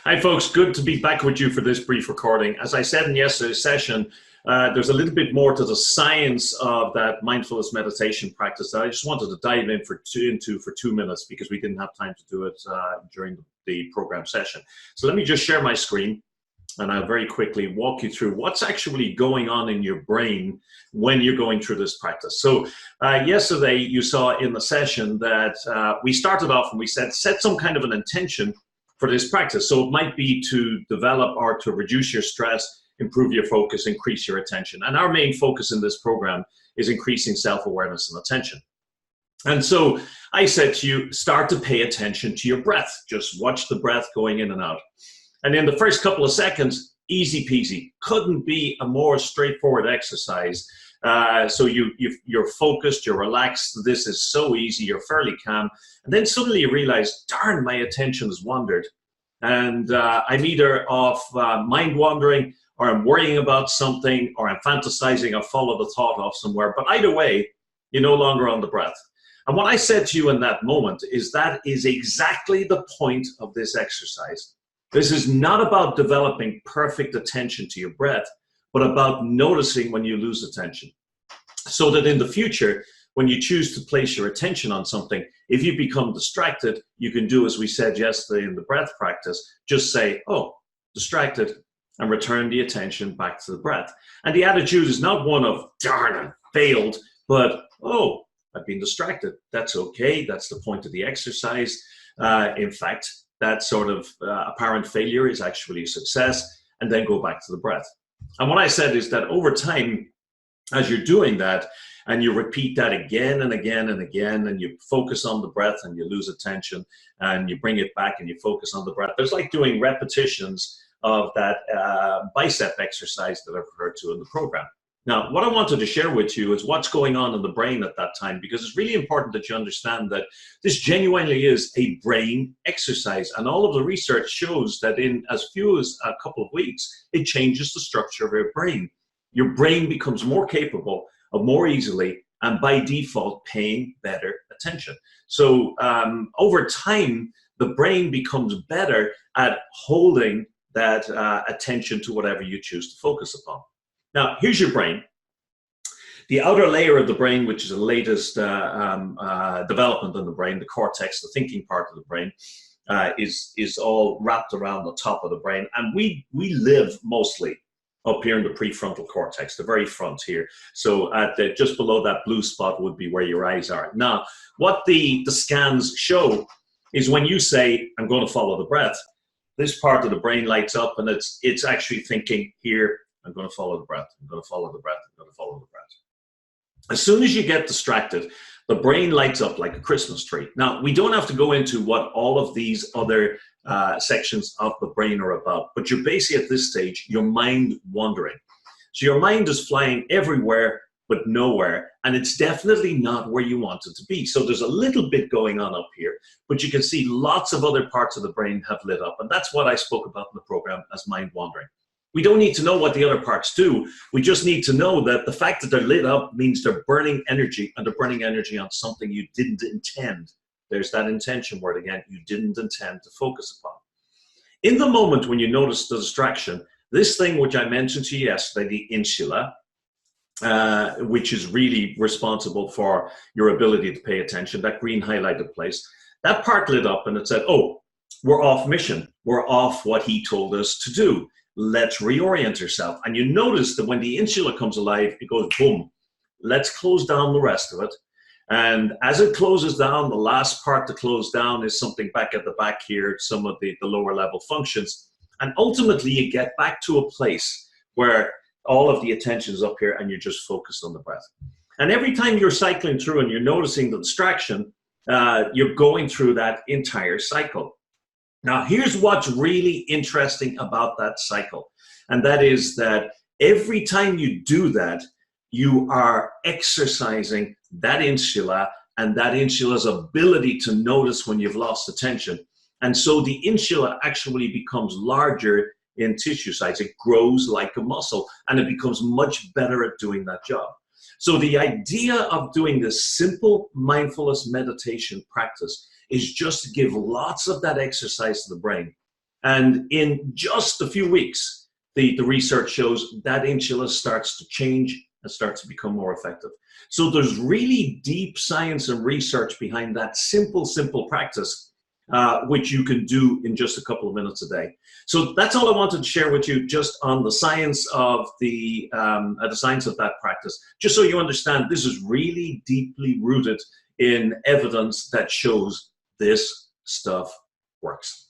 Hi folks, good to be back with you for this brief recording. As I said in yesterday's session, there's a little bit more to the science of that mindfulness meditation practice that I just wanted to dive in for 2 minutes because we didn't have time to do it during the program session. So let me just share my screen and I'll very quickly walk you through what's actually going on in your brain when you're going through this practice. So yesterday you saw in the session that we started off and we said set some kind of an intention for this practice. So it might be to develop or to reduce your stress, improve your focus, increase your attention. And our main focus in this program is increasing self-awareness and attention. And so I said to you, start to pay attention to your breath. Just watch the breath going in and out. And in the first couple of seconds, easy peasy. Couldn't be a more straightforward exercise. So you're focused, you're relaxed, this is so easy, you're fairly calm. And then suddenly you realize, darn, my attention has wandered. And I'm either off mind wandering, or I'm worrying about something, or I'm fantasizing, or follow the thought off somewhere. But either way, you're no longer on the breath. And what I said to you in that moment is that is exactly the point of this exercise. This is not about developing perfect attention to your breath, but about noticing when you lose attention. So that in the future, when you choose to place your attention on something, if you become distracted, you can do as we said yesterday in the breath practice, just say, oh, distracted, and return the attention back to the breath. And the attitude is not one of, darn, I failed, but, oh, I've been distracted. That's okay. That's the point of the exercise. In fact, that sort of apparent failure is actually a success, and then go back to the breath. And what I said is that over time, as you're doing that, and you repeat that again and again and again, and you focus on the breath and you lose attention, and you bring it back and you focus on the breath. There's like doing repetitions of that bicep exercise that I've referred to in the program. Now, what I wanted to share with you is what's going on in the brain at that time, because it's really important that you understand that this genuinely is a brain exercise. And all of the research shows that in as few as a couple of weeks, it changes the structure of your brain. Your brain becomes more capable of more easily and by default paying better attention. So over time, the brain becomes better at holding that attention to whatever you choose to focus upon. Now, here's your brain. The outer layer of the brain, which is the latest development in the brain, the cortex, the thinking part of the brain, is all wrapped around the top of the brain. And we live mostly up here in the prefrontal cortex, the very front here. So at just below that blue spot would be where your eyes are. Now, what the scans show is when you say, I'm going to follow the breath, this part of the brain lights up and it's actually thinking here, I'm going to follow the breath, I'm going to follow the breath, I'm going to follow the breath. As soon as you get distracted, the brain lights up like a Christmas tree. Now, we don't have to go into what all of these other sections of the brain are about, but you're basically at this stage, your mind wandering. So your mind is flying everywhere but nowhere, and it's definitely not where you want it to be. So there's a little bit going on up here, but you can see lots of other parts of the brain have lit up, and that's what I spoke about in the program as mind wandering. We don't need to know what the other parts do. We just need to know that the fact that they're lit up means they're burning energy, and they're burning energy on something you didn't intend. There's that intention word again, you didn't intend to focus upon. In the moment when you notice the distraction, this thing which I mentioned to you yesterday, the insula, which is really responsible for your ability to pay attention, that green highlighted place, that part lit up and it said, oh, we're off mission. We're off what he told us to do. Let's reorient ourselves. And you notice that when the insula comes alive, it goes boom. Let's close down the rest of it. And as it closes down, the last part to close down is something back at the back here, some of the lower level functions. And ultimately, you get back to a place where all of the attention is up here and you're just focused on the breath. And every time you're cycling through and you're noticing the distraction, you're going through that entire cycle. Now, here's what's really interesting about that cycle. And that is that every time you do that, you are exercising that insula and that insula's ability to notice when you've lost attention. And so the insula actually becomes larger in tissue size. It grows like a muscle and it becomes much better at doing that job. So the idea of doing this simple mindfulness meditation practice is just to give lots of that exercise to the brain. And in just a few weeks, the research shows that insula starts to change and starts to become more effective. So there's really deep science and research behind that simple practice, which you can do in just a couple of minutes a day. So that's all I wanted to share with you, just on the science of the science of that practice, just so you understand this is really deeply rooted in evidence that shows this stuff works.